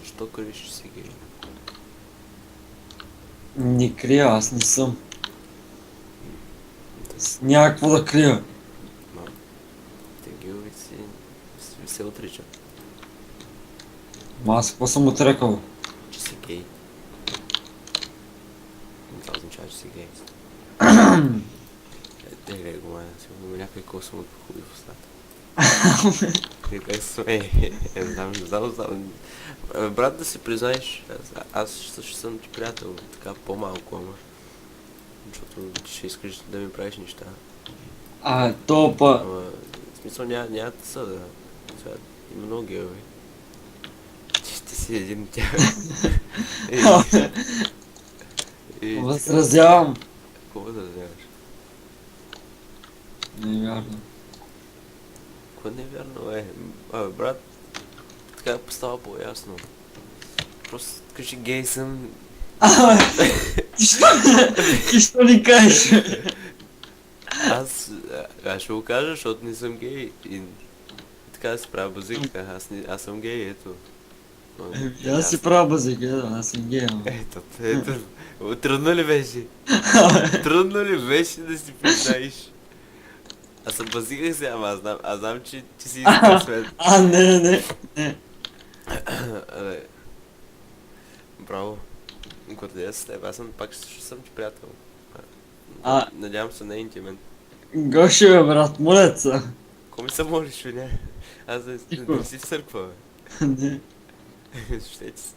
Защо кривиш, че си гей? Не крия, аз не съм. Някакво да крия. Ма, те геовете си се отричат, Ма аз какво съм отрекал? че си гей. Това означава, че си гей. Го май, сигурно някой косъм от хуй в устата. Как се смее? Не знам. Брат, да си признаеш, аз също съм ти приятел, така по-малко, ама. Защото ти ще искаш да ми правиш неща. То па... Ама, в смисъл няма да съда. Сега има много геове. Ти ще си един от тях. Възразявам. Какво да вземеш? Не е вярно. Какво не е вярно, брат, така става по-ясно. Просто кажи гей съм. Ти що ни кажеш? Аз ще го кажа, защото не съм гей. И така да се правя базика. Аз съм гей, ето. Аз си правя базик, аз съм гей. Ето. Трудно ли беше? Трудно ли беше да си признаеш? Аз съм базиках сега, ама аз знам, че си искал свет. Не. Абе, браво. Гордея се с теб, аз съм пак ще съм ти приятел. Надявам се не е интимен. Гоши бе, брат, моля се. Ко ми се молиш, бе, не? Аз да си в църква, бе. Не. Ще ти са.